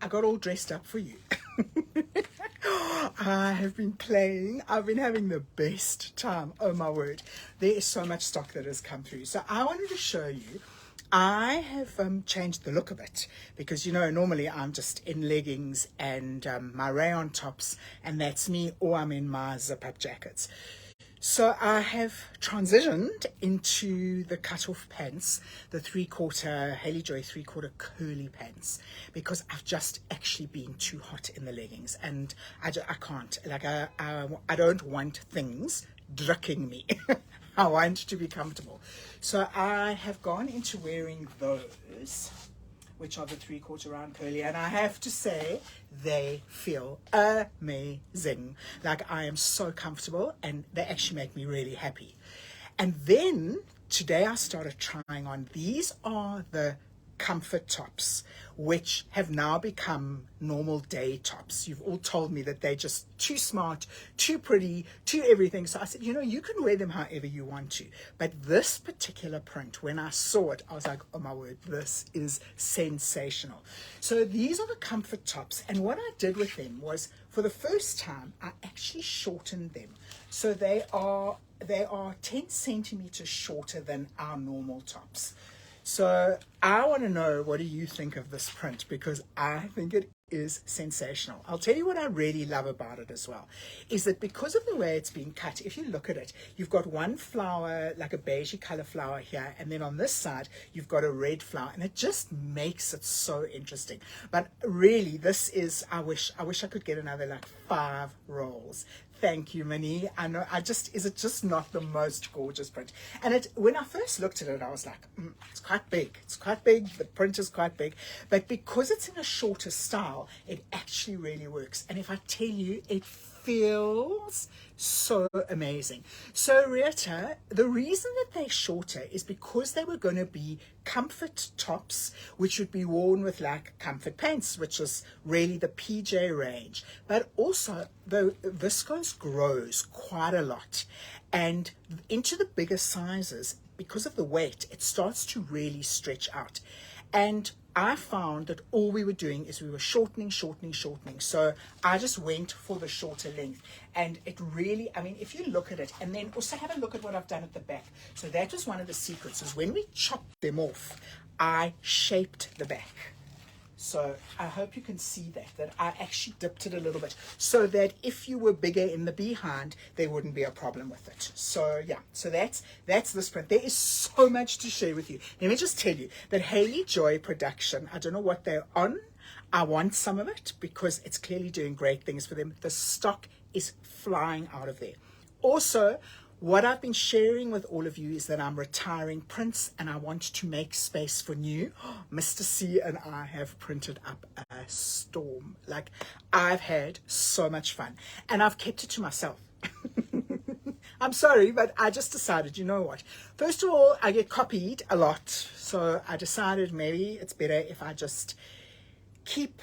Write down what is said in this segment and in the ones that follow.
I got all dressed up for you. I have been playing. I've been having the best time. Oh my word. There is so much stock that has come through. So I wanted to show you. I have changed the look of it because, you know, normally I'm just in leggings and my rayon tops, and that's me, or I'm in my zip-up jackets. So I have transitioned into the cut-off pants, the 3/4 Hayley Joy 3/4 curly pants, because I've just actually been too hot in the leggings, and I can't. Like I don't want things dricking me. I want to be comfortable. So I have gone into wearing those, which are the 3/4 round curly, and I have to say they feel amazing. Like I am so comfortable, and they actually make me really happy. And then today I started trying on, these are the comfort tops, which have now become normal day tops. You've all told me that they're just too smart, too pretty, too everything. So I said, you know, you can wear them however you want to. But this particular print, when I saw it, I was like, oh my word, this is sensational. So these are the comfort tops. And what I did with them was, for the first time, I actually shortened them. So they are 10 centimeters shorter than our normal tops. So I want to know, what do you think of this print? Because I think it is sensational. I'll tell you what I really love about it as well, is that because of the way it's been cut, if you look at it, you've got one flower, like a beigey color flower here, and then on this side you've got a red flower, and it just makes it so interesting. But really, this is, I wish I could get another like 5 rolls. Thank you, Minnie. I know, is it just not the most gorgeous print? And when I first looked at it, I was like, it's quite big. It's quite big. The print is quite big. But because it's in a shorter style, it actually really works. And if I tell you, it feels so amazing. So Rita, the reason that they're shorter is because they were going to be comfort tops, which would be worn with like comfort pants, which is really the PJ range. But also the viscose grows quite a lot, and into the bigger sizes, because of the weight, it starts to really stretch out. And I found that all we were doing is we were shortening. So I just went for the shorter length. And it really, I mean, if you look at it, and then also have a look at what I've done at the back. So that was one of the secrets, is when we chopped them off, I shaped the back. So I hope you can see that I actually dipped it a little bit, so that if you were bigger in the behind, there wouldn't be a problem with it. So yeah, so that's this print. There is so much to share with you. Let me just tell you that Hayley Joy production, I don't know what they're on. I want some of it because it's clearly doing great things for them. The stock is flying out of there. Also, what I've been sharing with all of you is that I'm retiring prints, and I want to make space for new. Mr. C and I have printed up a storm. Like, I've had so much fun, and I've kept it to myself. I'm sorry, but I just decided, you know what? First of all, I get copied a lot, so I decided maybe it's better if I just keep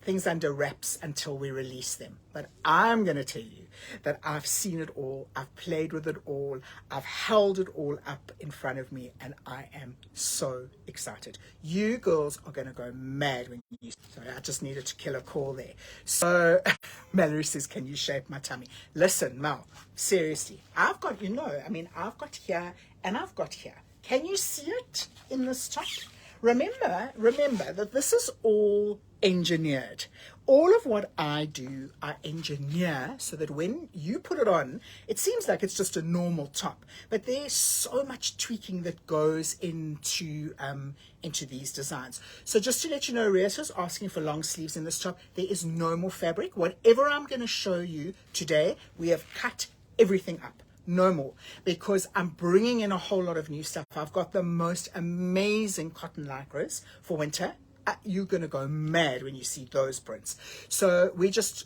things under wraps until we release them. But I'm going to tell you that I've seen it all, I've played with it all, I've held it all up in front of me, and I am so excited. You girls are going to go mad when you... Sorry, I just needed to kill a call there. So Mallory says, can you shape my tummy? Listen, Mel, seriously, I've got, you know, I mean, I've got here and I've got here. Can you see it in this top? Remember that this is all engineered. All of what I do, I engineer so that when you put it on, it seems like it's just a normal top. But there's so much tweaking that goes into these designs. So just to let you know, Ria's asking for long sleeves in this top. There is no more fabric. Whatever I'm going to show you today, we have cut everything up. No more, because I'm bringing in a whole lot of new stuff. I've got the most amazing cotton lycras for winter. You're going to go mad when you see those prints. So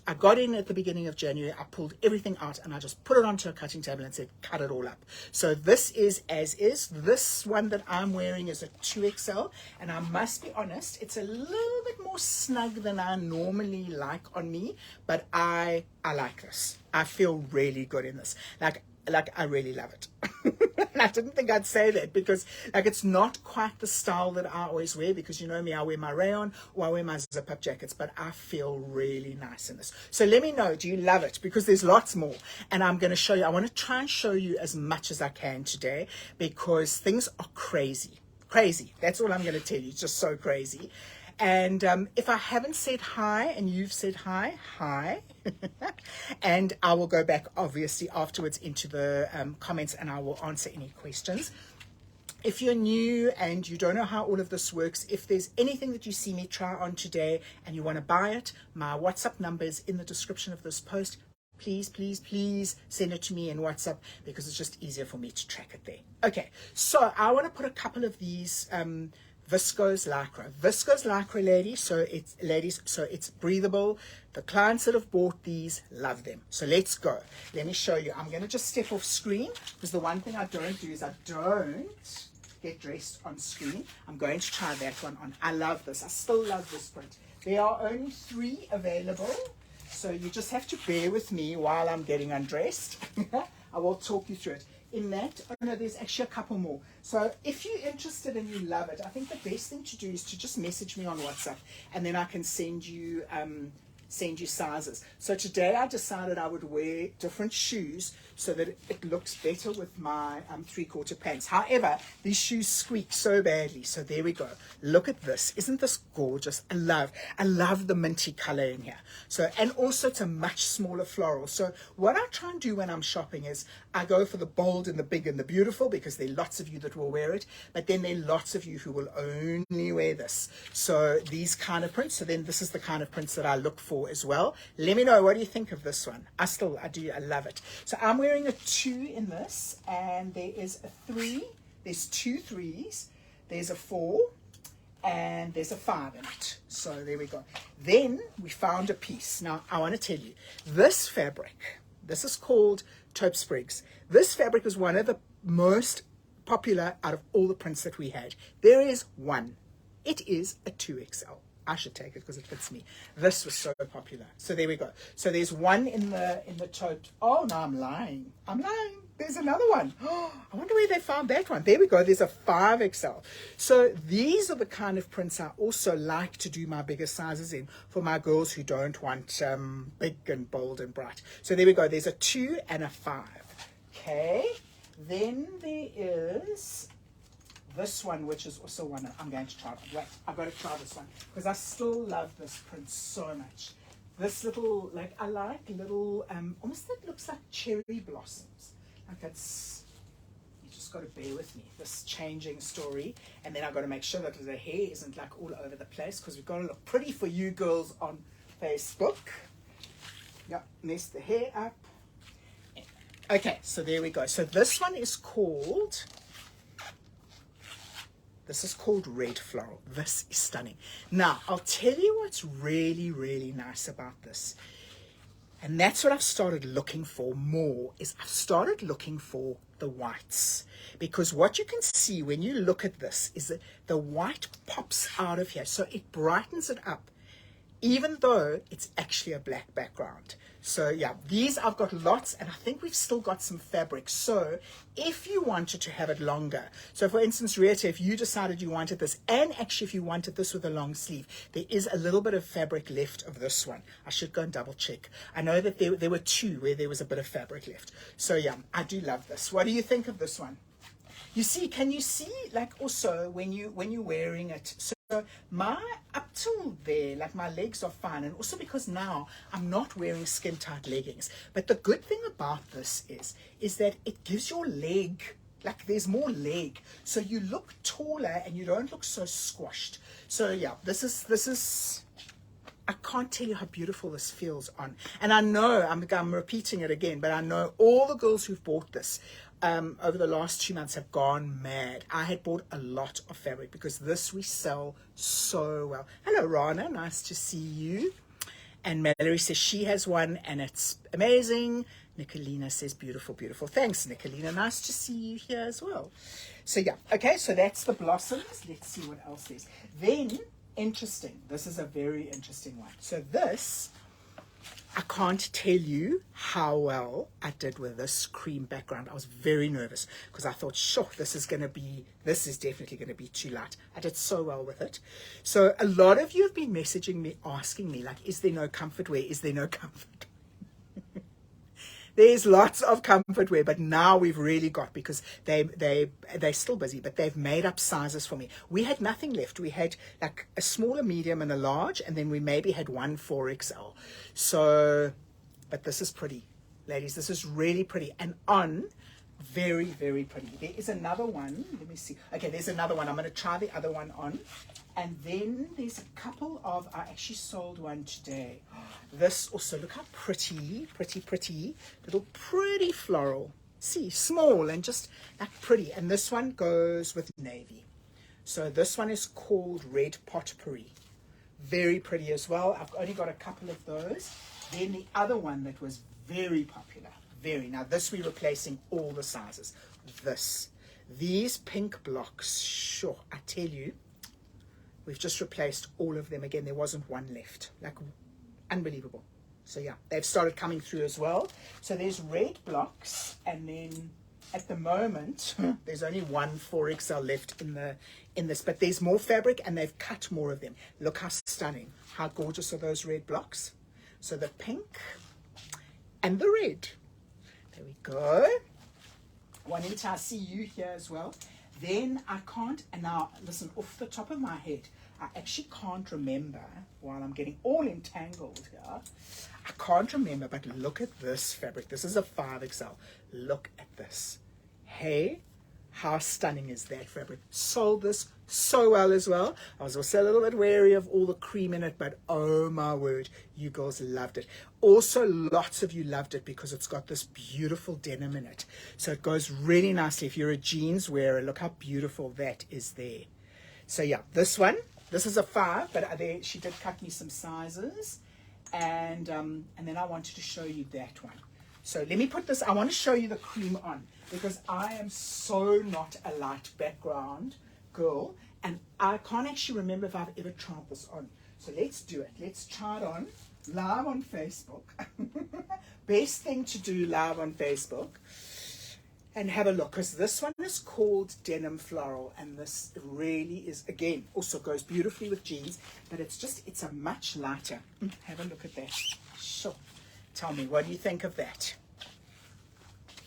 I got in at the beginning of January, I pulled everything out and I just put it onto a cutting table and said, cut it all up. So this is as is. This one that I'm wearing is a 2XL, and I must be honest, it's a little bit more snug than I normally like on me, but I like this. I feel really good in this. Like, like, I really love it. And I didn't think I'd say that because, like, it's not quite the style that I always wear, because you know me, I wear my rayon or I wear my zip-up jackets, but I feel really nice in this. So let me know, do you love it? Because there's lots more, and I'm going to show you. I want to try and show you as much as I can today, because things are crazy. Crazy. That's all I'm going to tell you. It's just so crazy. And if I haven't said hi and you've said hi, hi. And I will go back, obviously, afterwards into the comments, and I will answer any questions. If you're new and you don't know how all of this works, if there's anything that you see me try on today and you want to buy it, my WhatsApp number is in the description of this post. Please, please, please send it to me in WhatsApp, because it's just easier for me to track it there. Okay, so I want to put a couple of these viscose lycra, ladies, so it's breathable. The clients that have bought these love them. So let's go. Let me show you. I'm going to just step off screen, because the one thing I don't do is I don't get dressed on screen. I'm going to try that one on. I love this. I still love this print. There are only 3 available, so you just have to bear with me while I'm getting undressed. I will talk you through it. In that, oh no, there's actually a couple more. So if you're interested and you love it, I think the best thing to do is to just message me on WhatsApp, and then I can send you sizes. So today I decided I would wear different shoes so that it looks better with my 3/4 pants. However, these shoes squeak so badly. So there we go. Look at this. Isn't this gorgeous? I love the minty color in here. So, and also it's a much smaller floral. So what I try and do when I'm shopping is I go for the bold and the big and the beautiful, because there are lots of you that will wear it, but then there are lots of you who will only wear this. So these kind of prints, so then this is the kind of prints that I look for as well. Let me know, what do you think of this one? I love it. So I'm wearing a 2 in this, and there is a 3, there's 2 3s, there's a 4, and there's a 5 in it. So there we go. Then we found a piece. Now I want to tell you, this fabric, this is called taupe sprigs. This fabric is one of the most popular out of all the prints that we had. There is one. It is a 2XL. I should take it because it fits me. This was so popular. So there we go. So there's one in the taupe. Oh no, I'm lying. There's another one. Oh, I wonder where they found that one. There we go. There's a 5XL. So these are the kind of prints I also like to do my bigger sizes in for my girls who don't want big and bold and bright. So there we go. There's a 2 and a 5. Okay. Then there is this one, which is also one I'm going to try. Wait, I've got to try this one because I still love this print so much. This little, like, I like little, almost that looks like cherry blossoms. Like it's, you just got to bear with me, this changing story. And then I've got to make sure that the hair isn't like all over the place, because we've got to look pretty for you girls on Facebook. Yep, mess the hair up. Okay, so there we go. So this one is called, Red Floral. This is stunning. Now, I'll tell you what's really, really nice about this. And that's what I've started looking for more, is I've started looking for the whites. Because what you can see when you look at this is that the white pops out of here. So it brightens it up, even though it's actually a black background. So yeah, these I've got lots, and I think we've still got some fabric. So if you wanted to have it longer, so for instance, Rieta, if you decided you wanted this, and actually if you wanted this with a long sleeve, there is a little bit of fabric left of this one. I should go and double check. I know that there were 2 where there was a bit of fabric left. So yeah, I do love this. What do you think of this one? You see, can you see, like, also when you're wearing it, so my, up till there, like, my legs are fine, and also because now I'm not wearing skin tight leggings. But the good thing about this is that it gives your leg, like, there's more leg, so you look taller and you don't look so squashed. So yeah, this is I can't tell you how beautiful this feels on. And I know, I'm repeating it again, but I know all the girls who've bought this over the last 2 months have gone mad. I had bought a lot of fabric because this we sell so well. Hello, Rana. Nice to see you. And Mallory says she has one and it's amazing. Nicolina says beautiful, beautiful. Thanks, Nicolina. Nice to see you here as well. So yeah, okay, so that's the blossoms. Let's see what else there's. Then, interesting. This is a very interesting one. So this, I can't tell you how well I did with this cream background. I was very nervous because I thought, sure, this is definitely going to be too light. I did so well with it. So a lot of you have been messaging me, asking me, like, is there no comfort wear? Is there no comfort? There's lots of comfort wear, but now we've really got, because they're still busy, but they've made up sizes for me. We had nothing left. We had like a small, a medium, and a large, and then we maybe had one 4XL. So, but this is pretty, ladies. This is really pretty, and on, very, very pretty. There is another one. Let me see. Okay, there's another one. I'm going to try the other one on. And then there's a couple of, I actually sold one today. This also, look how pretty, little pretty floral. See, small and just like pretty. And this one goes with navy. So this one is called Red Potpourri. Very pretty as well. I've only got a couple of those. Then the other one that was very popular, now this we're replacing all the sizes. These pink blocks, sure, I tell you, we've just replaced all of them again. There wasn't one left. Like, unbelievable. So yeah, they've started coming through as well. So there's red blocks, and then at the moment there's only one 4XL left in this, but there's more fabric and they've cut more of them. Look how stunning. How gorgeous are those red blocks? So the pink and the red. There we go. Juanita, I see you here as well. Then I can't, and now listen, off the top of my head, I actually can't remember, while I'm getting all entangled here, I can't remember, but look at this fabric. This is a 5XL. Look at this. Hey, how stunning is that fabric? Sold this so well as well. I was also a little bit wary of all the cream in it, but oh my word, you girls loved it. Also, lots of you loved it because it's got this beautiful denim in it. So it goes really nicely. If you're a jeans wearer, look how beautiful that is there. So yeah, this one, this is a 5, but she did cut me some sizes. And then I wanted to show you that one. So let me put this, I want to show you the cream on, because I am so not a light background girl, and I can't actually remember if I've ever tried this on. So let's do it. Let's try it on live on Facebook. Best thing to do live on Facebook. And have a look, because this one is called Denim Floral, and this really is, again, also goes beautifully with jeans, but it's a much lighter. Have a look at that. Sure. Tell me, what do you think of that?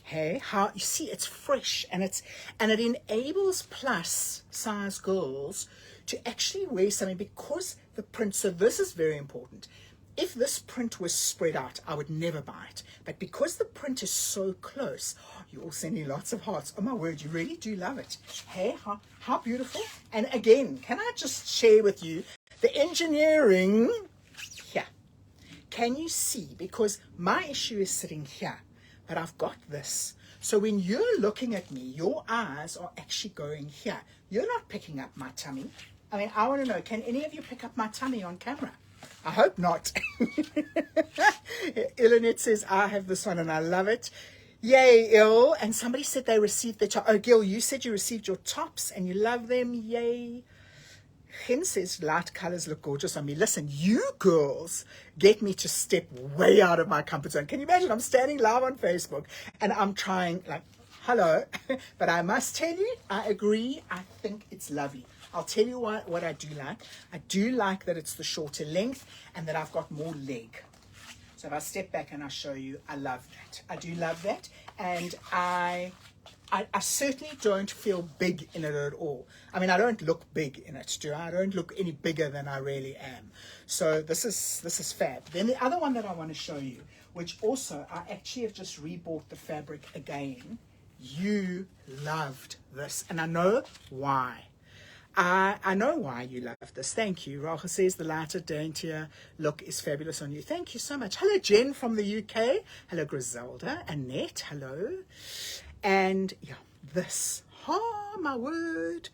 Hey, how you see it's fresh, and it enables plus size girls to actually wear something, because the print, so this is very important. If this print was spread out, I would never buy it. But because the print is so close, you all send me lots of hearts. Oh my word, you really do love it. Hey, how beautiful. And again, can I just share with you the engineering here? Can you see? Because my issue is sitting here, but I've got this. So when you're looking at me, your eyes are actually going here. You're not picking up my tummy. I mean, I want to know, can any of you pick up my tummy on camera? I hope not. Ilanet says, I have this one and I love it. Yay, Il. And somebody said they received their top. Oh, Gil, you said you received your tops and you love them. Yay. Hen says, light colors look gorgeous on me. Listen, you girls get me to step way out of my comfort zone. Can you imagine? I'm standing live on Facebook and I'm trying, like, hello. But I must tell you, I agree. I think it's lovely. I'll tell you what I do like. I do like that it's the shorter length and that I've got more leg. So if I step back and I show you, I love that. I do love that. And I certainly don't feel big in it at all. I mean, I don't look big in it, do I? I don't look any bigger than I really am. So this is fab. Then the other one that I want to show you, which also I actually have just rebought the fabric again. You loved this, and I know why. I know why you love this. Thank you. Racha says the lighter, daintier look is fabulous on you. Thank you so much. Hello, Jen from the UK. Hello, Griselda. Annette, hello. And yeah, this. Oh, my word.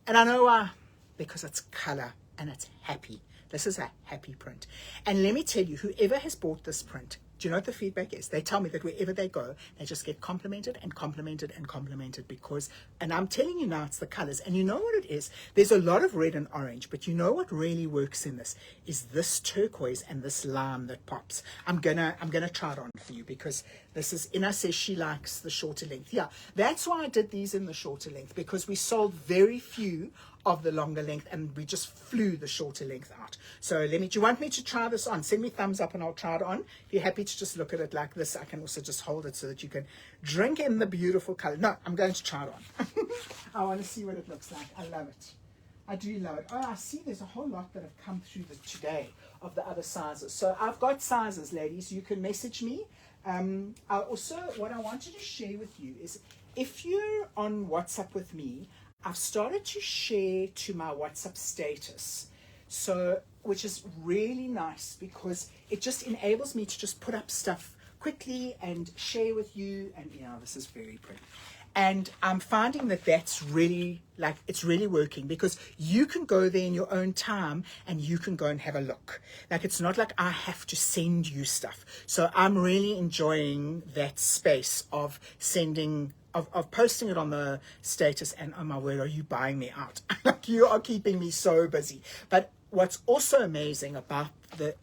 And I know why. Because it's color and it's happy. This is a happy print. And let me tell you, whoever has bought this print, Do you know what the feedback is? They tell me that wherever they go, they just get complimented and complimented and complimented because, and I'm telling you now, it's the colors. And you know what it is? There's a lot of red and orange, but you know what really works in this is this turquoise and this lime that pops. I'm gonna try it on for you because this is, Ina says she likes the shorter length. Yeah, that's why I did these in the shorter length, because we sold very few of the longer length and we just flew the shorter length out. So do you want me to try this on? Send me thumbs up and I'll try it on. If you're happy to just look at it like this, I can also just hold it so that you can drink in the beautiful color. No, I'm going to try it on. I want to see what it looks like. I love it. I do love it. Oh, I see there's a whole lot that have come through today of the other sizes. So I've got sizes, ladies. You can message me. What I wanted to share with you is if you're on WhatsApp with me, I've started to share to my WhatsApp status, so which is really nice because it just enables me to just put up stuff quickly and share with you. And this is very pretty. And I'm finding that that's really, it's really working because you can go there in your own time and you can go and have a look. It's not like I have to send you stuff. So I'm really enjoying that space of sending, of posting it on the status, and oh my word, are you buying me out? You are keeping me so busy. But what's also amazing about the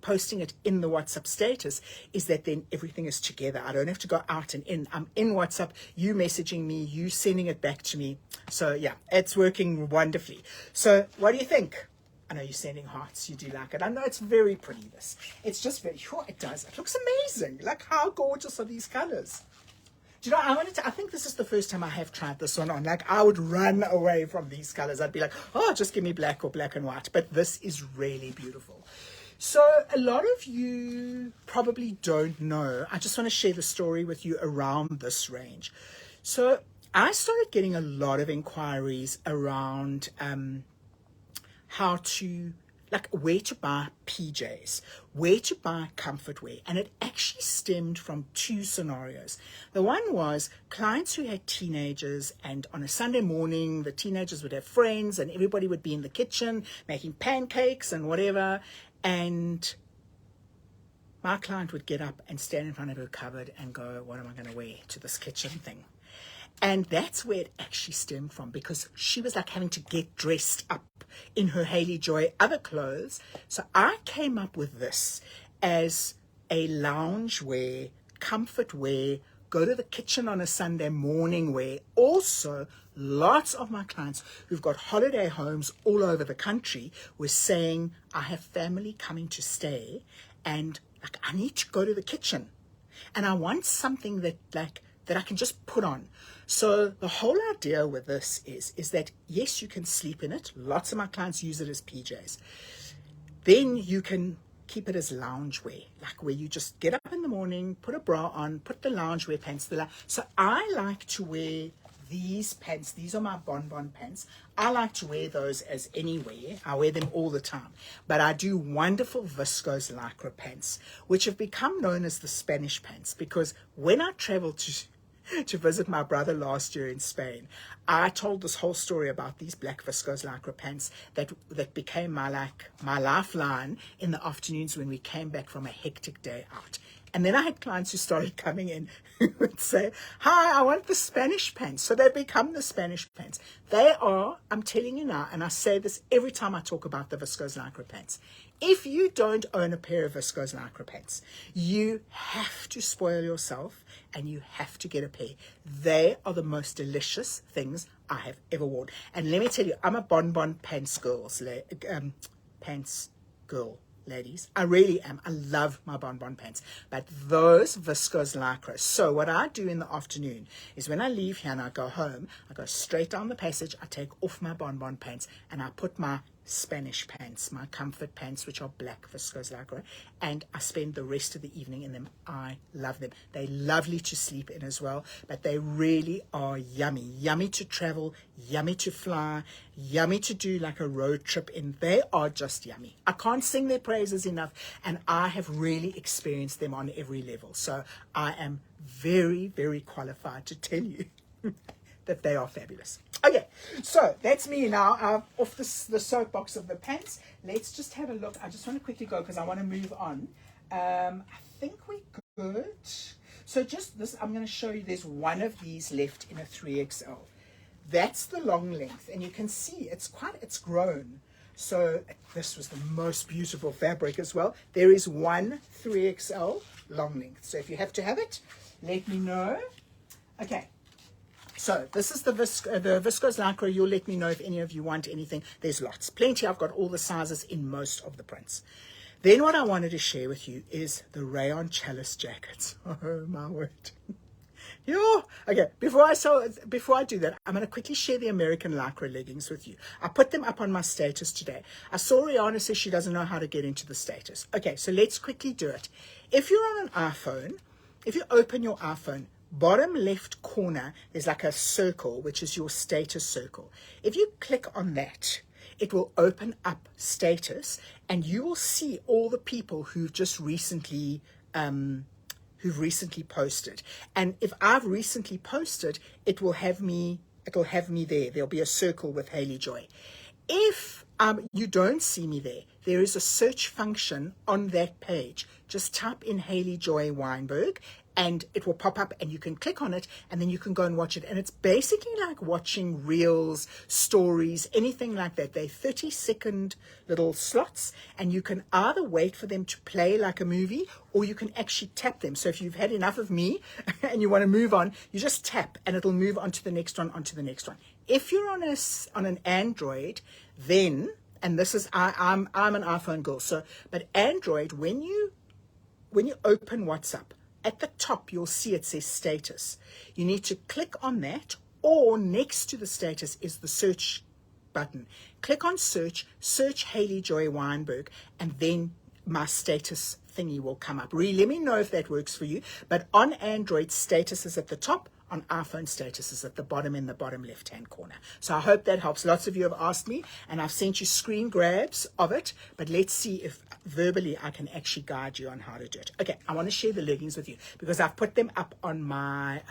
posting it in the WhatsApp status is that then everything is together. I don't have to go out and in. I'm in WhatsApp, you messaging me, you sending it back to me. So yeah, it's working wonderfully. So what do you think? I know you're sending hearts. You do like it. I know it's very pretty, this. It's just very, sure it does. It looks amazing. How gorgeous are these colors? Do you know, I think this is the first time I have tried this one on. I would run away from these colors. I'd be like, oh, just give me black or black and white. But this is really beautiful. So a lot of you probably don't know. I just want to share the story with you around this range. So I started getting a lot of inquiries around how to, where to buy PJs, where to buy comfort wear. And it actually stemmed from two scenarios. The one was clients who had teenagers, and on a Sunday morning, the teenagers would have friends and everybody would be in the kitchen making pancakes and whatever. And my client would get up and stand in front of her cupboard and go, what am I going to wear to this kitchen thing? And that's where it actually stemmed from, because she was having to get dressed up in her Hayley Joy other clothes. So I came up with this as a lounge wear, comfort wear, go to the kitchen on a Sunday morning wear. Also, lots of my clients who've got holiday homes all over the country were saying, I have family coming to stay and I need to go to the kitchen. And I want something that I can just put on. So the whole idea with this is that, yes, you can sleep in it. Lots of my clients use it as PJs. Then you can keep it as loungewear, where you just get up in the morning, put a bra on, put the loungewear pants. So I like to wear these pants. These are my bonbon pants. I like to wear those as anywhere. I wear them all the time. But I do wonderful viscose lycra pants, which have become known as the Spanish pants, because when I traveled to visit my brother last year in Spain, I told this whole story about these black viscose lycra pants that became my lifeline in the afternoons when we came back from a hectic day out. And then I had clients who started coming in who would say, hi, I want the Spanish pants. So they become the Spanish pants. They are, I'm telling you now, and I say this every time I talk about the viscose lycra pants. If you don't own a pair of viscose lycra pants, you have to spoil yourself and you have to get a pair. They are the most delicious things I have ever worn. And let me tell you, I'm a bonbon pants girl, ladies. I really am. I love my bonbon pants. But those viscose lycra. So what I do in the afternoon is when I leave here and I go home, I go straight down the passage, I take off my bonbon pants and I put my Spanish pants, my comfort pants, which are black viscose lycra, and I spend the rest of the evening in them. I love them. They're lovely to sleep in as well, but they really are yummy. Yummy to travel, yummy to fly, yummy to do a road trip in. They are just yummy. I can't sing their praises enough, and I have really experienced them on every level. So I am very, very qualified to tell you that they are fabulous. Okay, so that's me now. Off the soapbox of the pants. Let's just have a look. I just want to quickly go because I want to move on. I think we're good. So just this, I'm going to show you, there's one of these left in a 3XL. That's the long length, and you can see it's grown. So this was the most beautiful fabric as well. There is one 3XL long length. So if you have to have it, let me know. Okay. So this is the viscose lycra. You'll let me know if any of you want anything. There's lots, plenty. I've got all the sizes in most of the prints. Then what I wanted to share with you is the rayon chalice jackets. Oh my word. Yeah. Okay, before I do that, I'm going to quickly share the American lycra leggings with you. I put them up on my status today. I saw Rihanna says she doesn't know how to get into the status. Okay, so let's quickly do it. If you're on an iPhone, if you open your iPhone, bottom left corner, there's like a circle, which is your status circle. If you click on that, it will open up status, and you will see all the people who've just recently posted. And if I've recently posted, it'll have me there. There'll be a circle with Hayley Joy. If you don't see me there, there is a search function on that page. Just type in Hayley Joy Weinberg, and it will pop up, and you can click on it, and then you can go and watch it. And it's basically like watching reels, stories, anything like that. They're 30-second little slots, and you can either wait for them to play like a movie, or you can actually tap them. So if you've had enough of me and you want to move on, you just tap, and it'll move on to the next one, onto the next one. If you're on an Android, then, and this is, I'm an iPhone girl, so, but Android, when you open WhatsApp, at the top, you'll see it says status. You need to click on that, or next to the status is the search button. Click on search Hayley Joy Weinberg, and then my status thingy will come up. Really, let me know if that works for you. But on Android, status is at the top. On iPhone, status is at the bottom, in the bottom left-hand corner. So I hope that helps. Lots of you have asked me, and I've sent you screen grabs of it. But let's see if verbally I can actually guide you on how to do it. Okay, I want to share the leggings with you because I've put them up on my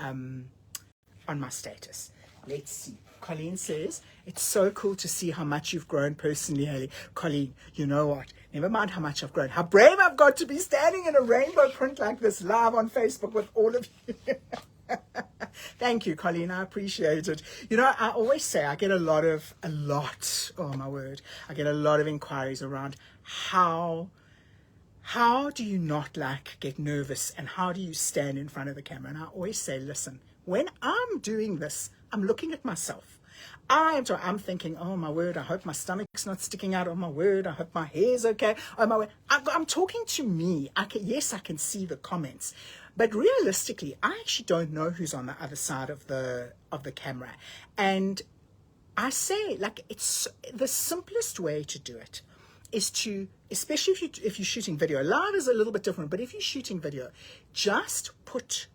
status. Let's see. Colleen says, it's so cool to see how much you've grown personally, Hayley. Colleen, you know what? Never mind how much I've grown. How brave I've got to be standing in a rainbow print like this live on Facebook with all of you. Thank you, Colleen. I appreciate it. You know, I always say I get a lot, oh my word, I get a lot of inquiries around how do you not get nervous, and how do you stand in front of the camera? And I always say, listen, when I'm doing this, I'm looking at myself. I'm thinking, oh my word, I hope my stomach's not sticking out. Oh my word, I hope my hair's okay. Oh my word, I'm talking to me. Yes, I can see the comments, but realistically, I actually don't know who's on the other side of the camera. And I say, it's the simplest way to do it is to, especially if you're shooting video. Live is a little bit different, but if you're shooting video, just put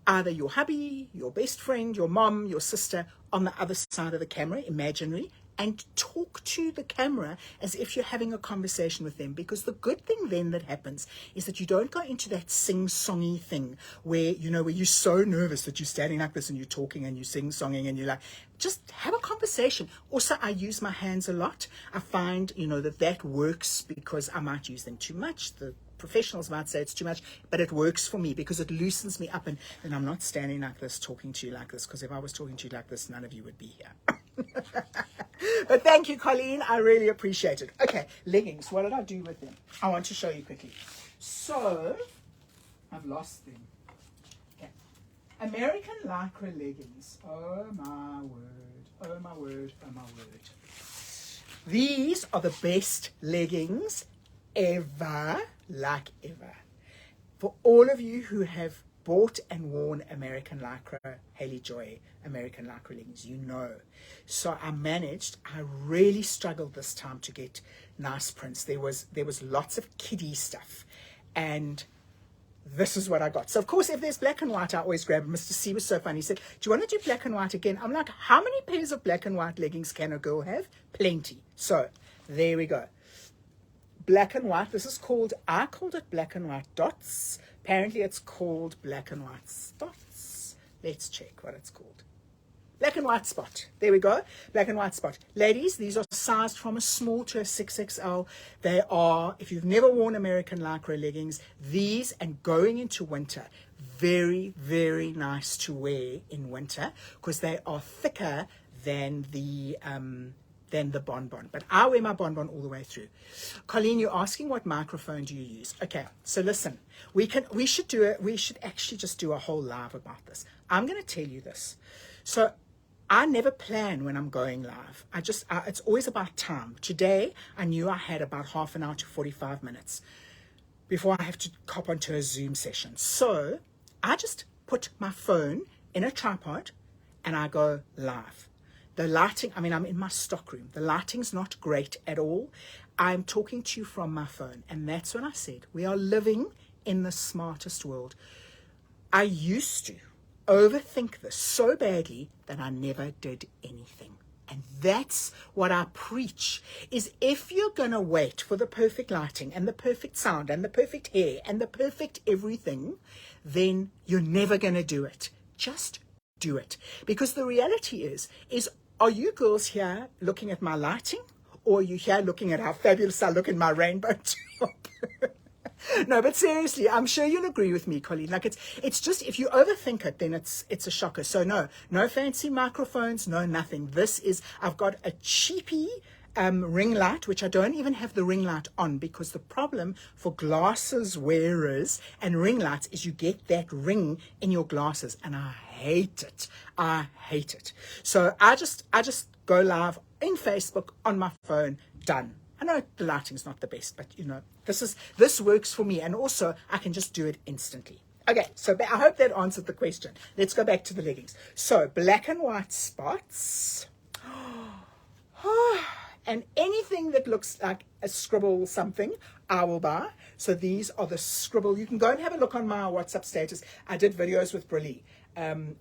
either your hubby, your best friend, your mom, your sister on the other side of the camera, imaginary, and talk to the camera as if you're having a conversation with them. Because the good thing then that happens is that you don't go into that sing-songy thing where you're so nervous that you're standing like this and you're talking and you're sing-songing and you're like, just have a conversation. Also, I use my hands a lot. I find, that works because I might use them too much. The professionals might say it's too much, but it works for me because it loosens me up, and I'm not standing like this talking to you like this, because if I was talking to you like this, none of you would be here. But thank you, Colleen. I really appreciate it. Okay, leggings. What did I do with them? I want to show you quickly. So, I've lost them. Okay. American lycra leggings. Oh my word. Oh my word. Oh my word. These are the best leggings ever, like ever. For all of you who have bought and worn American lycra, Hayley Joy American lycra leggings, So I really struggled this time to get nice prints. There was lots of kiddie stuff, and this is what I got. So of course, if there's black and white, I always grab it. Mr. C was so funny. He said, do you want to do black and white again? I'm like, how many pairs of black and white leggings can a girl have? Plenty. So there we go. Black and white. I called it black and white dots. Apparently it's called black and white dots. Let's check what it's called. black and white spot. There we go. Black and white spot. Ladies, these are sized from a small to a 6XL. They are, if you've never worn American Lycra leggings, these and going into winter, very, very nice to wear in winter because they are thicker than the bonbon. But I wear my bonbon all the way through. Colleen, you're asking what microphone do you use? Okay, so listen, we should actually just do a whole live about this. I'm going to tell you this. So I never plan when I'm going live. It's always about time. Today, I knew I had about half an hour to 45 minutes before I have to hop onto a Zoom session. So I just put my phone in a tripod and I go live. The lighting, I'm in my stock room. The lighting's not great at all. I'm talking to you from my phone. And that's when I said, we are living in the smartest world. I used to overthink this so badly that I never did anything. And that's what I preach, is if you're going to wait for the perfect lighting and the perfect sound and the perfect hair and the perfect everything, then you're never going to do it. Just do it. Because the reality is are you girls here looking at my lighting, or are you here looking at how fabulous I look in my rainbow top? No, but seriously, I'm sure you'll agree with me, Colleen. Like it's just, if you overthink it, then it's a shocker. So no fancy microphones, no nothing. I've got a cheapy ring light, which I don't even have the ring light on, because the problem for glasses wearers and ring lights is you get that ring in your glasses, and I hate it. I hate it. So I just go live in Facebook on my phone. Done. I know the lighting's not the best, but this works for me, and also I can just do it instantly. Okay, so I hope that answered the question. Let's go back to the leggings. So black and white spots. And anything that looks like a scribble something, I will buy. So these are the scribble. You can go and have a look on my WhatsApp status. I did videos with Brillie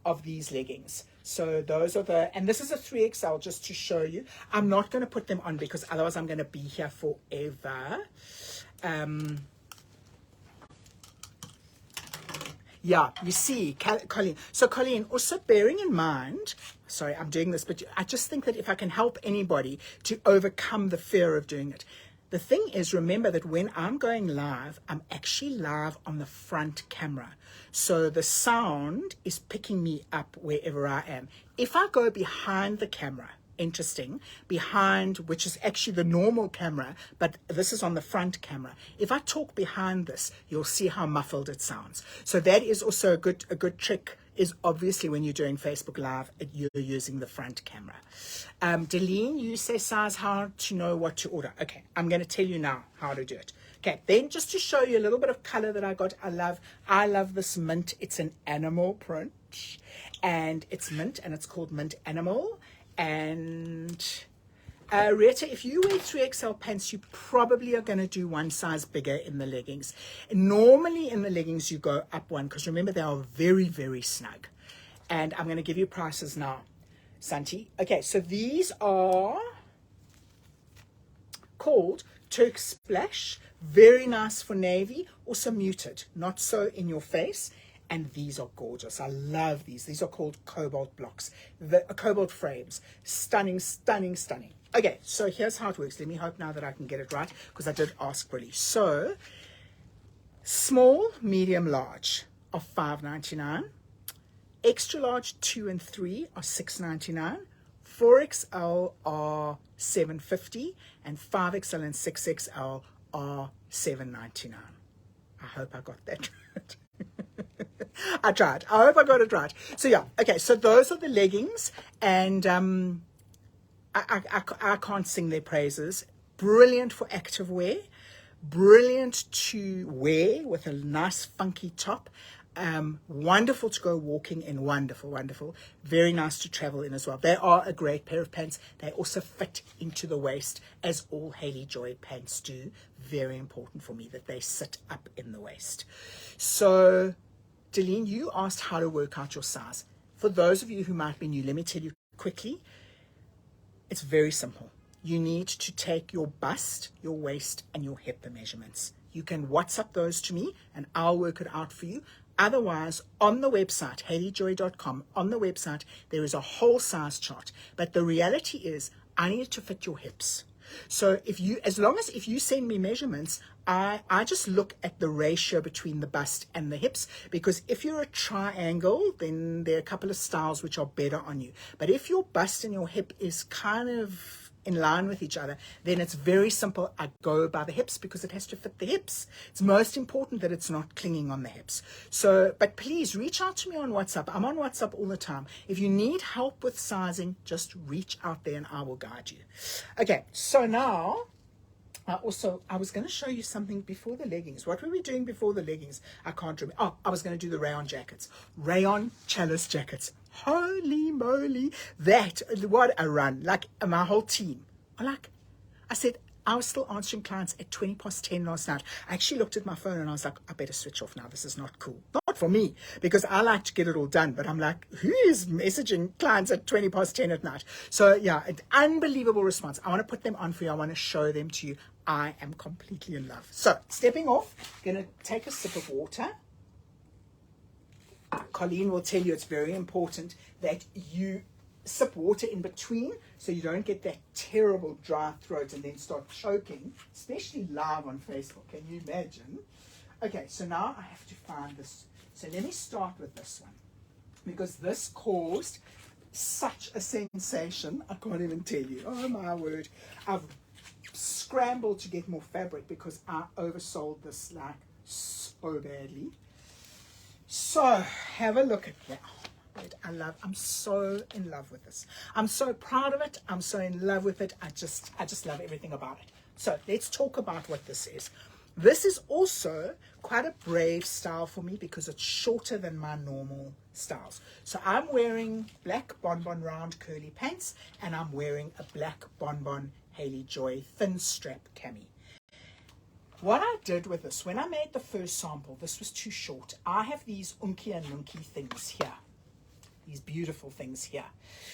of these leggings. So those are and this is a 3XL, just to show you. I'm not going to put them on because otherwise I'm going to be here forever. Yeah, you see, Colleen. So Colleen, also bearing in mind, sorry, I'm doing this, but I just think that if I can help anybody to overcome the fear of doing it. The thing is, remember that when I'm going live, I'm actually live on the front camera. So the sound is picking me up wherever I am. If I go behind the camera, behind, which is actually the normal camera, but this is on the front camera. If I talk behind this, you'll see how muffled it sounds. So that is also a good trick, is obviously when you're doing Facebook Live, you're using the front camera. Deline, you say size, how to know what to order. Okay, I'm going to tell you now how to do it. Okay, then just to show you a little bit of color that I got, I love this mint. It's an animal print, and it's mint, and it's called Mint Animal. And Rita, if you wear 3XL pants, you probably are going to do one size bigger in the leggings. Normally in the leggings, you go up one, because remember, they are very, very snug. And I'm going to give you prices now, Santi. Okay, so these are called Turk Splash. Very nice for navy, also muted, not so in your face. And these are gorgeous. I love these. These are called cobalt blocks, cobalt frames. Stunning, stunning, stunning. Okay, so here's how it works. Let me hope now that I can get it right, because I did ask Brillie. So, small, medium, large are $5.99. Extra large 2 and 3 are $6.99. 4XL are $7.50, and 5XL and 6XL are $7.99. I hope I got that right. I tried. I hope I got it right. So yeah, okay, so those are the leggings, and I can't sing their praises. Brilliant for active wear, brilliant to wear with a nice funky top, wonderful to go walking in, wonderful, very nice to travel in as well. They are a great pair of pants. They also fit into the waist, as all Hayley Joy pants do. Very important for me that they sit up in the waist. So Deline, you asked how to work out your size. For those of you who might be new, let me tell you quickly. It's very simple. You need to take your bust, your waist, and your hip measurements. You can WhatsApp those to me, and I'll work it out for you. Otherwise, on the website, hayleyjoy.com, on the website, there is a whole size chart. But the reality is, I need it to fit your hips. So as long as if you send me measurements, I just look at the ratio between the bust and the hips, because if you're a triangle, then there are a couple of styles which are better on you. But if your bust and your hip is kind of in line with each other, then it's very simple. I go by the hips because it has to fit the hips. It's most important that it's not clinging on the hips. So, but please reach out to me on WhatsApp. I'm on WhatsApp all the time. If you need help with sizing, just reach out there and I will guide you. Okay, so now I was going to show you something before the leggings. What were we doing before the leggings? I can't remember. Oh, I was going to do the rayon jackets. Rayon chalice jackets. Holy moly. What a run. Like my whole team. I said, I was still answering clients at 10:20 last night. I actually looked at my phone and I was like, I better switch off now. This is not cool. Not for me, because I like to get it all done. But I'm like, who is messaging clients at 10:20 at night? So yeah, an unbelievable response. I want to put them on for you. I want to show them to you. I am completely in love. So stepping off, going to take a sip of water. Colleen will tell you it's very important that you sip water in between so you don't get that terrible dry throat and then start choking, especially live on Facebook. Can you imagine? Okay, so now I have to find this. So let me start with this one, because this caused such a sensation. I can't even tell you. Oh my word. I've scrambled to get more fabric because I oversold this like so badly. So have a look at that. I'm so in love with this. I'm so proud of it. I'm so in love with it. I just love everything about it. So let's talk about what this is. This is also quite a brave style for me because it's shorter than my normal styles. So I'm wearing black bonbon round curly pants, and I'm wearing a black bonbon Hayley Joy thin strap cami. What I did with this, when I made the first sample, this was too short. I have these unki and nunki things here. These beautiful things here.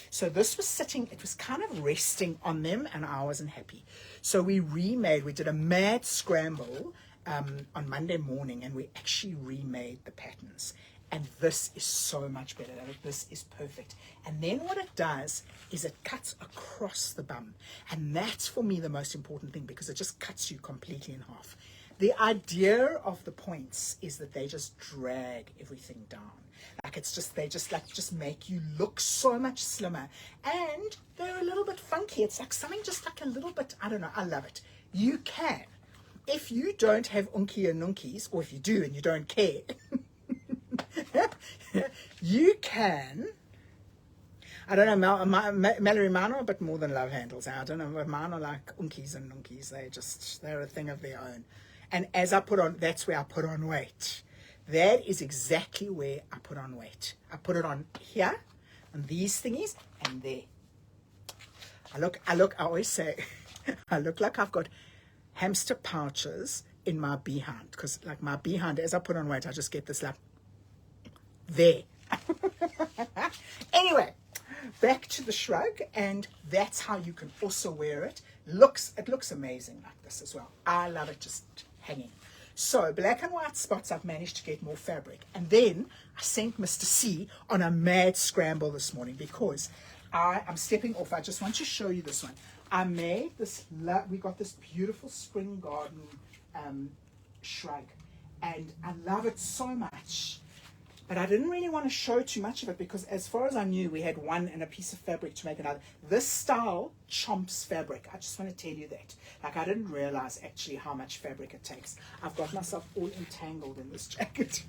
So this was sitting, it was kind of resting on them, and I wasn't happy. So we did a mad scramble on Monday morning, and we actually remade the patterns. And this is so much better. This is perfect. And then what it does is it cuts across the bum. And that's for me the most important thing, because it just cuts you completely in half. The idea of the points is that they just drag everything down. Like they just make you look so much slimmer. And they're a little bit funky. It's like something just like a little bit, I don't know, I love it. You can. If you don't have unki and nunkis, or if you do and you don't care, you can. I don't know, Mallory, mine are a bit more than love handles. I don't know, mine are like unkis and nunkis. They're a thing of their own. And as I put on, that's where I put on weight. That is exactly where I put on weight. I put it on here, on these thingies, and there. I always say, I look like I've got hamster pouches in my behind, because like my behind, as I put on weight, I just get this like, there. Anyway, back to the shrug, and that's how you can also wear it. It looks amazing like this as well. I love it just hanging. So black and white spots, I've managed to get more fabric. And then I sent Mr. C on a mad scramble this morning, because I'm stepping off. I just want to show you this one. I made this, we got this beautiful spring garden shrug, and I love it so much. But I didn't really want to show too much of it, because as far as I knew, we had one and a piece of fabric to make another. This style chomps fabric. I just want to tell you that. Like, I didn't realize actually how much fabric it takes. I've got myself all entangled in this jacket.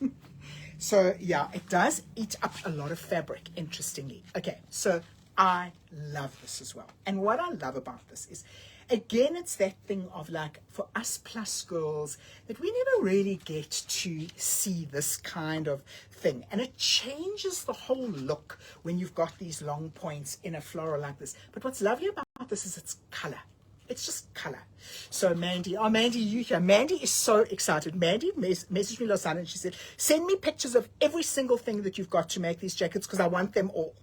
So yeah, it does eat up a lot of fabric, interestingly. Okay, so I love this as well. And what I love about this is, again, it's that thing of like, for us plus girls, that we never really get to see this kind of thing. And it changes the whole look when you've got these long points in a floral like this. But what's lovely about this is its color. It's just color. So Mandy, you here. Mandy is so excited. Mandy messaged me last night and she said, send me pictures of every single thing that you've got to make these jackets, because I want them all.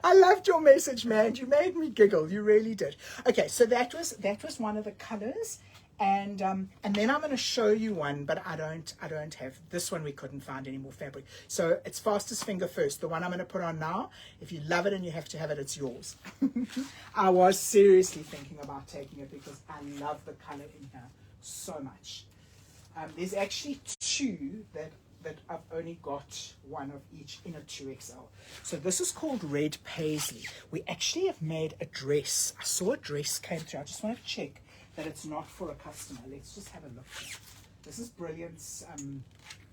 I loved your message, man. You made me giggle. You really did. Okay, so that was one of the colors. And then I'm going to show you one, but I don't have this one. We couldn't find any more fabric, so it's fastest finger first. The one I'm going to put on now, if you love it and you have to have it, it's yours. I was seriously thinking about taking it because I love the color in here so much. There's actually two that I've only got one of each in a 2XL. So this is called Red Paisley. We actually have made a dress. I saw a dress came through. I just want to check that it's not for a customer. Let's just have a look here. This is Brilliant's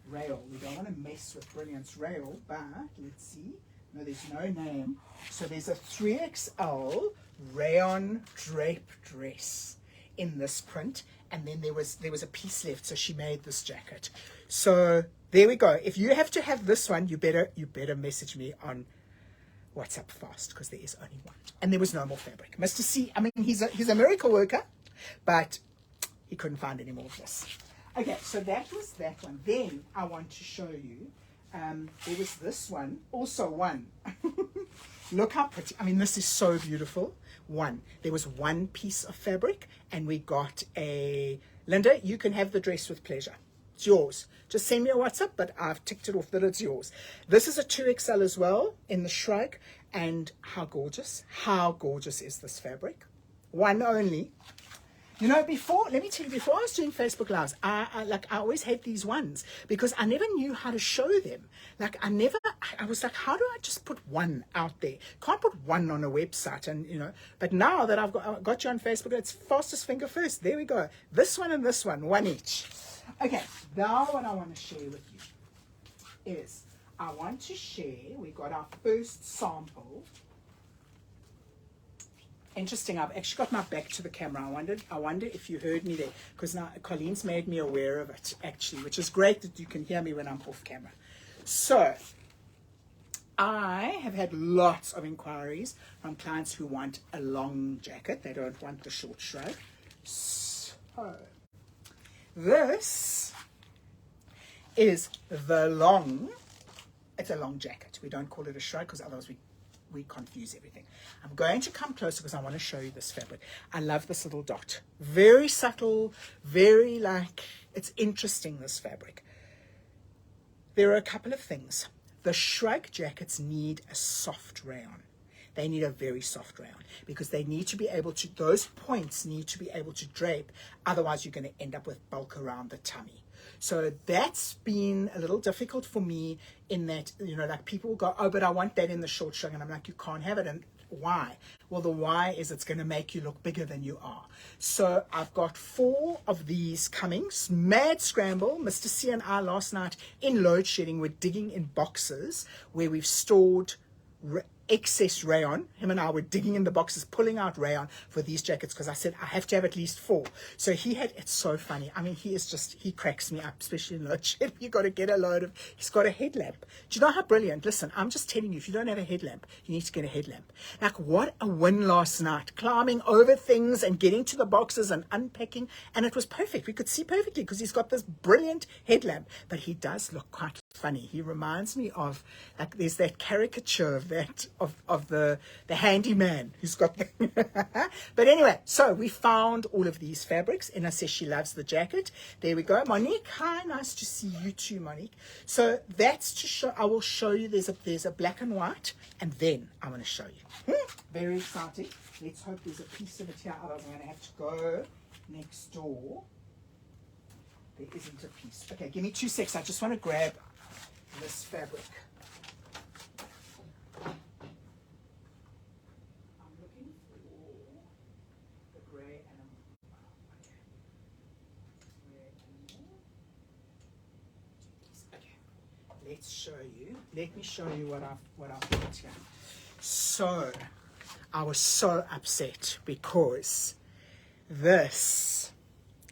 rail. We don't want to mess with Brilliant's rail, but let's see. No, there's no name. So there's a 3XL rayon drape dress in this print, and then there was a piece left, so she made this jacket. So there we go. If you have to have this one, you better message me on WhatsApp fast, because there is only one, and there was no more fabric. Mr. C, I mean, he's a miracle worker, but he couldn't find any more of this. Okay, so that was that one. Then I want to show you, there was this one, also one. Look how pretty. I mean, this is so beautiful. One, there was one piece of fabric, and we got a, Linda, you can have the dress with pleasure. It's yours. Just send me a WhatsApp, but I've ticked it off that it's yours. This is a 2XL as well in the shrug, and how gorgeous is this fabric? One only. You know, let me tell you, before I was doing Facebook Lives, I always had these ones because I never knew how to show them. I was like, how do I just put one out there? Can't put one on a website, and but now that I've got you on Facebook, it's fastest finger first. There we go. This one and this one each. Okay, now what I want to share with you is, I want to share, we got our first sample. Interesting, I've actually got my back to the camera. I wonder if you heard me there, because now Colleen's made me aware of it, actually, which is great that you can hear me when I'm off camera. So, I have had lots of inquiries from clients who want a long jacket. They don't want the short shrug. So, this is the long, it's a long jacket. We don't call it a shrug because otherwise we confuse everything. I'm going to come closer because I want to show you this fabric. I love this little dot. Very subtle, very it's interesting, this fabric. There are a couple of things. The shrug jackets need a soft rayon. They need a very soft rayon because they need to be able to, those points need to be able to drape. Otherwise, you're going to end up with bulk around the tummy. So that's been a little difficult for me in that, people will go, oh, but I want that in the short shrug. And I'm like, you can't have it. And why? Well, the why is it's going to make you look bigger than you are. So I've got 4 of these coming. Mad scramble. Mr. C and I last night in load shedding were digging in boxes where we've stored excess rayon. Him and I were digging in the boxes, pulling out rayon for these jackets because I said I have to have at least 4. So it's so funny. I mean, he cracks me up, especially in load shed. You got to get a load of, he's got a headlamp. Do you know how brilliant? Listen, I'm just telling you, if you don't have a headlamp, you need to get a headlamp. What a win last night, climbing over things and getting to the boxes and unpacking. And it was perfect. We could see perfectly because he's got this brilliant headlamp, but he does look quite funny. He reminds me of, there's that caricature of that of the handyman who's got the but anyway, so we found all of these fabrics. Ina says she loves the jacket. There we go. Monique, hi, nice to see you too, Monique. So that's to show, I will show you, there's a black and white, and then I'm going to show you. Very exciting. Let's hope there's a piece of it here, otherwise I'm going to have to go next door. There isn't a piece. Okay, give me 2 seconds. I just want to grab this fabric. I'm looking for the grey animal. Okay. Grey animal. Okay. Let's show you. Let me show you what I've got here. So, I was so upset because this,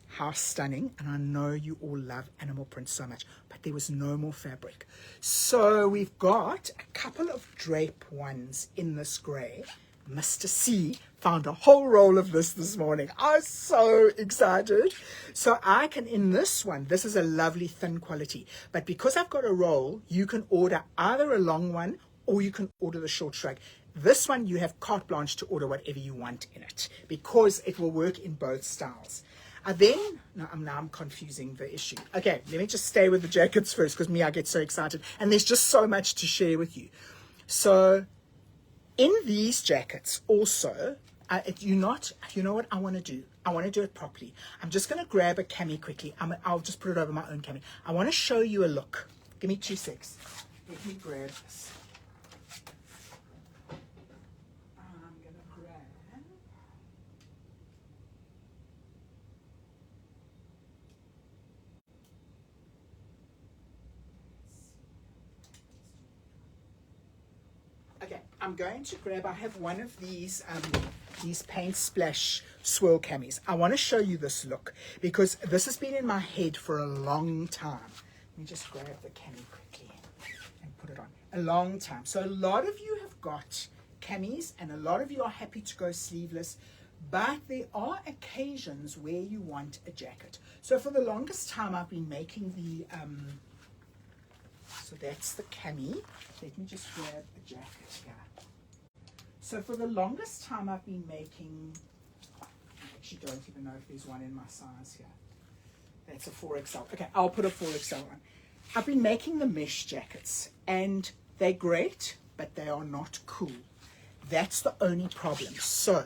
how stunning, and I know you all love animal print so much, but there was no more fabric. So we've got a couple of drape ones in this grey. Mr. C found a whole roll of this morning. I was so excited. So I can, in this one, this is a lovely thin quality, but because I've got a roll, you can order either a long one or you can order the short shrug. This one, you have carte blanche to order whatever you want in it because it will work in both styles. Now I'm confusing the issue. Okay, let me just stay with the jackets first, because I get so excited, and there's just so much to share with you. So in these jackets also, you know what I want to do? I want to do it properly. I'm just going to grab a cami quickly. I'll just put it over my own cami. I want to show you a look. Give me 2 secs. Let me grab this. I'm going to grab... Okay, I'm going to grab, I have one of these paint splash swirl camis. I want to show you this look, because this has been in my head for a long time. Let me just grab the cami quickly and put it on. A long time. So a lot of you have got camis, and a lot of you are happy to go sleeveless, but there are occasions where you want a jacket. So for the longest time, I've been making the... So that's the cami. Let me just grab a jacket here. So for the longest time I've been making, I actually don't even know if there's one in my size here. That's a 4XL. Okay, I'll put a 4XL on. I've been making the mesh jackets, and they're great, but they are not cool. That's the only problem. So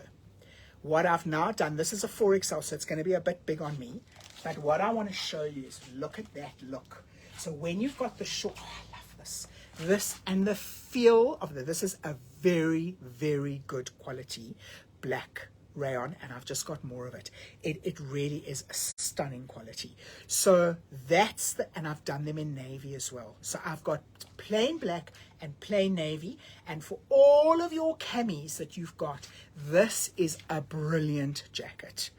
what I've now done, this is a 4XL, so it's going to be a bit big on me, but what I want to show you is, look at that look. So when you've got the short, oh, I love this and the feel of this is a very, very good quality black rayon, and I've just got more of it. It really is a stunning quality. So that's and I've done them in navy as well. So I've got plain black and plain navy, and for all of your camis that you've got, this is a brilliant jacket.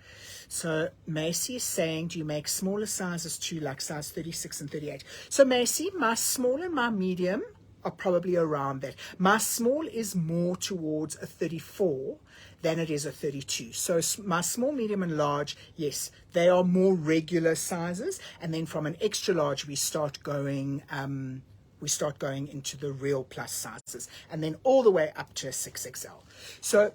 So Macy is saying, do you make smaller sizes too, like size 36 and 38? So Macy, my small and my medium are probably around that. My small is more towards a 34 than it is a 32. So my small, medium, and large, yes, they are more regular sizes. And then from an extra large, we start going into the real plus sizes, and then all the way up to a 6XL. So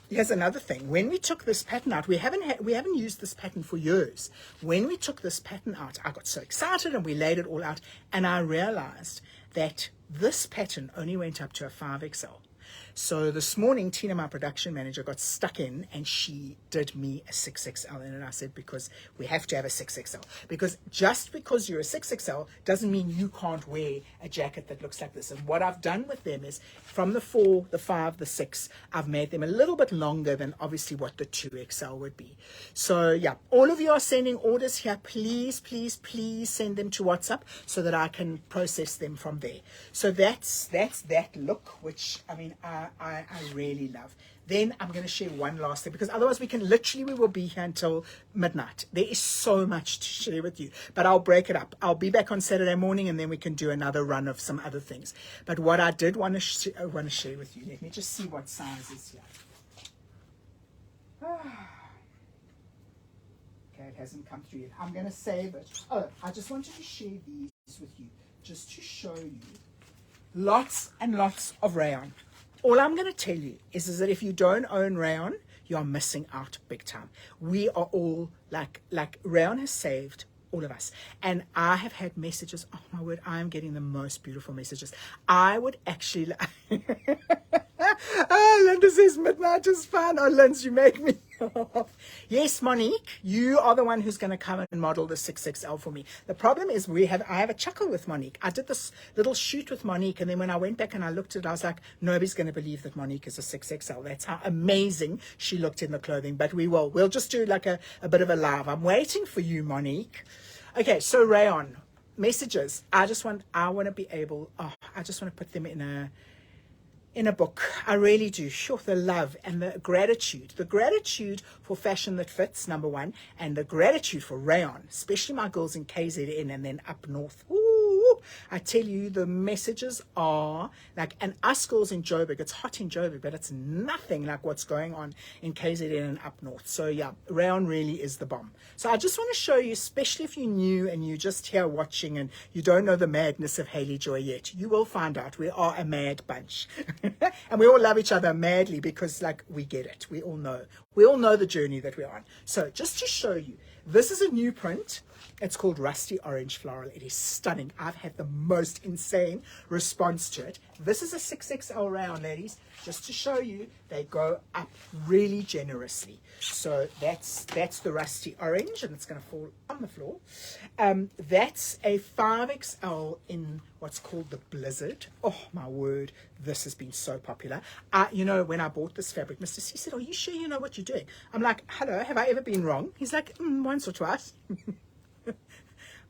here's another thing. When we took this pattern out, we haven't used this pattern for years. When we took this pattern out, I got so excited, and we laid it all out, and I realized that this pattern only went up to a 5XL. So this morning, Tina, my production manager, got stuck in, and she did me a 6XL. And I said, because we have to have a 6XL. Because just because you're a 6XL doesn't mean you can't wear a jacket that looks like this. And what I've done with them is, from the 4, the 5, the 6, I've made them a little bit longer than obviously what the 2XL would be. So yeah, all of you are sending orders here. Please, please, please send them to WhatsApp so that I can process them from there. So that's that look, which, I mean, I really love. Then I'm going to share one last thing, because otherwise we will be here until midnight. There is so much to share with you, but I'll break it up. I'll be back on Saturday morning, and then we can do another run of some other things. But what I did want to share with you, let me just see what size is here. Okay, it hasn't come through yet. I'm going to save it. Oh, I just wanted to share these with you, just to show you lots and lots of rayon. All I'm going to tell you is that if you don't own rayon, you are missing out big time. We are all like rayon has saved all of us. And I have had messages. Oh my word, I am getting the most beautiful messages. I would actually... Linda says midnight is fun. Oh, Linda, you make me laugh. Yes, Monique, you are the one who's going to come and model the 6XL for me. The problem is I have a chuckle with Monique. I did this little shoot with Monique, and then when I went back and I looked at it, I was like, nobody's going to believe that Monique is a 6XL. That's how amazing she looked in the clothing. But we'll just do like a bit of a live. I'm waiting for you, Monique. Okay, so rayon messages. I just want to be able. Oh, I just want to put them in a book. I really do. Sure, the love and the gratitude for fashion that fits, number one, and the gratitude for rayon, especially my girls in KZN and then up north. Ooh, I tell you, the messages are like, and us girls in Joburg, it's hot in Joburg, but it's nothing like what's going on in KZN and up north. So yeah, rayon really is the bomb. So I just want to show you, especially if you're new and you're just here watching and you don't know the madness of Hayley Joy yet, you will find out. We are a mad bunch. And we all love each other madly, because like we get it. We all know We all know the journey that we're on. So just to show you, this is a new print. It's called Rusty Orange Floral. It is stunning. I've had the most insane response to it. This is a 6XL round, ladies. Just to show you, they go up really generously. So that's the Rusty Orange, and it's going to fall on the floor. That's a 5XL in what's called the Blizzard. Oh, my word. This has been so popular. You know, when I bought this fabric, Mr. C said, are you sure you know what you're doing? I'm like, hello, have I ever been wrong? He's like, once or twice.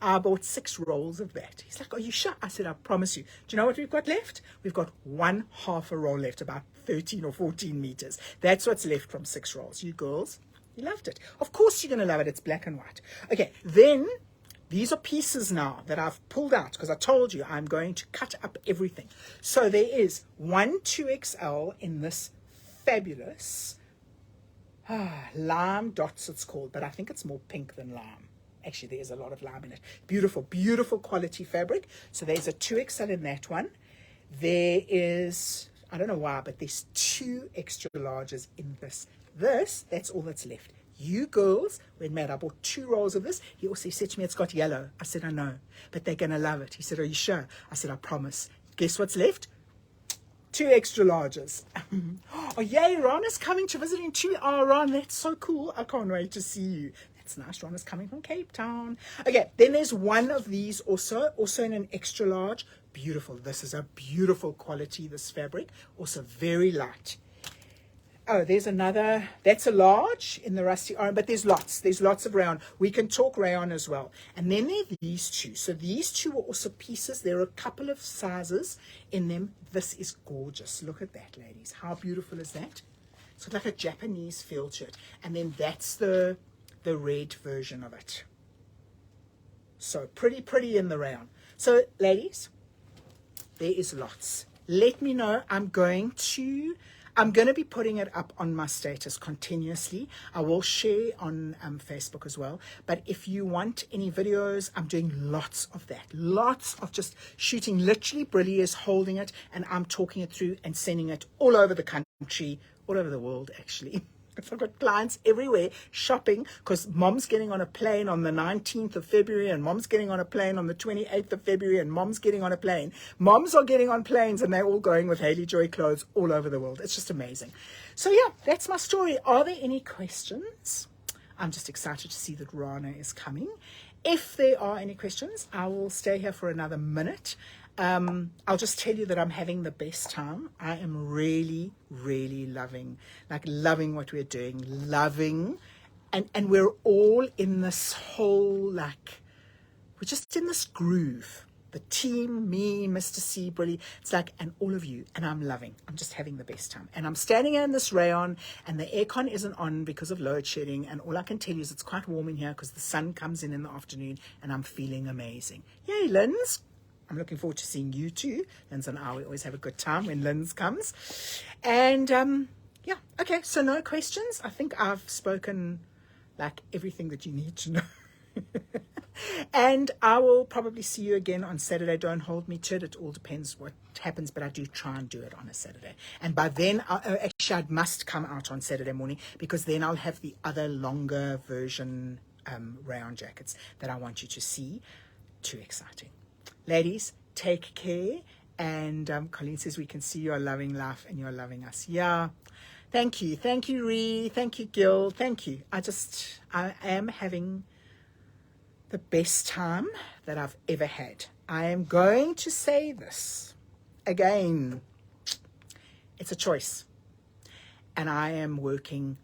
I bought 6 rolls of that. He's like, are you sure? I said, I promise you. Do you know what we've got left? We've got 1/2 a roll left, about 13 or 14 meters. That's what's left from 6 rolls. You girls, you loved it. Of course you're going to love it. It's black and white. Okay, then these are pieces now that I've pulled out because I told you I'm going to cut up everything. So there is 2XL in this fabulous lime dots, it's called, but I think it's more pink than lime. Actually, there is a lot of lime in it. Beautiful, beautiful quality fabric. So there's a 2XL in that one. There is, I don't know why, but there's 2 extra larges in this. That's all that's left. You girls, when Matt, I bought 2 rolls of this. He also said to me, it's got yellow. I said, I know, but they're going to love it. He said, are you sure? I said, I promise. Guess what's left? 2 extra larges. Oh, yay, Ron is coming to visit in 2. Oh, Ron, that's so cool. I can't wait to see you. That's nice. Ron is coming from Cape Town. Okay, then there's one of these also in an extra large. Beautiful. This is a beautiful quality, this fabric. Also very light. Oh, there's another. That's a large in the Rusty Orange, but there's lots. There's lots of rayon. We can talk rayon as well. And then there are these 2. So these 2 are also pieces. There are a couple of sizes in them. This is gorgeous. Look at that, ladies. How beautiful is that? It's got like a Japanese feel to it. And then that's the red version of it. So pretty in the rayon. So, ladies, there is lots. Let me know. I'm going to be putting it up on my status continuously. I will share on Facebook as well. But if you want any videos, I'm doing lots of that. Lots of just shooting. Literally, Brilly is holding it, and I'm talking it through and sending it all over the country, all over the world, actually. I've got clients everywhere shopping because mom's getting on a plane on the 19th of February and mom's getting on a plane on the 28th of February and mom's getting on a plane. Moms are getting on planes and they're all going with Hayley Joy clothes all over the world. It's just amazing. So yeah, that's my story. Are there any questions? I'm just excited to see that Rana is coming. If there are any questions, I will stay here for another minute. I'll just tell you that I'm having the best time. I am really, really loving what we're doing, and we're all in this whole, we're just in this groove. The team, me, Mr. C, Brilly, it's and all of you, and I'm just having the best time. And I'm standing in this rayon, and the aircon isn't on because of load shedding, and all I can tell you is it's quite warm in here because the sun comes in the afternoon, and I'm feeling amazing. Yay, Linz! I'm looking forward to seeing you too. Linz and I, we always have a good time when Linz comes. And yeah, okay, so no questions. I think I've spoken everything that you need to know. And I will probably see you again on Saturday. Don't hold me to it. It all depends what happens, but I do try and do it on a Saturday. And by then, actually, I must come out on Saturday morning because then I'll have the other longer version rayon jackets that I want you to see. Too exciting. Ladies, take care. And Colleen says we can see you are loving life and you're loving us. Yeah. Thank you. Thank you, Ree. Thank you, Gil. Thank you. I am having the best time that I've ever had. I am going to say this again. It's a choice. And I am working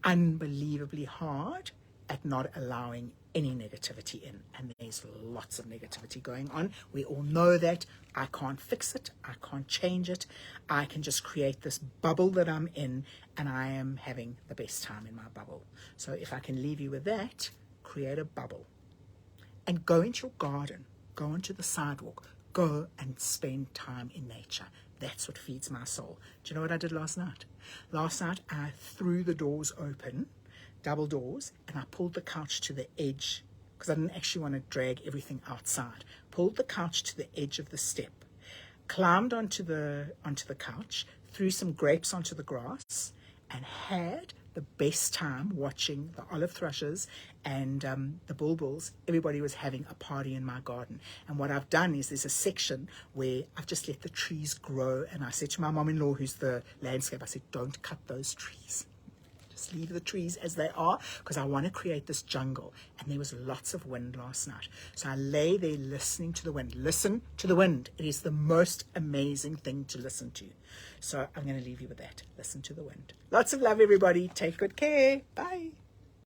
unbelievably hard at not allowing any negativity in, and there's lots of negativity going on. We all know that. I can't fix it. I can't change it. I can just create this bubble that I'm in, and I am having the best time in my bubble. So if I can leave you with that, create a bubble and go into your garden, go onto the sidewalk, go and spend time in nature. That's what feeds my soul. Do you know what I did last night? Last night I threw the doors open, double doors, and I pulled the couch to the edge because I didn't actually want to drag everything outside. Pulled the couch to the edge of the step, climbed onto the couch, threw some grapes onto the grass, and had the best time watching the olive thrushes and the bulbuls. Everybody was having a party in my garden. And what I've done is there's a section where I've just let the trees grow. And I said to my mom-in-law, who's the landscape, I said, don't cut those trees. Just leave the trees as they are, because I want to create this jungle. And there was lots of wind last night. So I lay there listening to the wind. Listen to the wind. It is the most amazing thing to listen to. So I'm going to leave you with that. Listen to the wind. Lots of love, everybody. Take good care. Bye.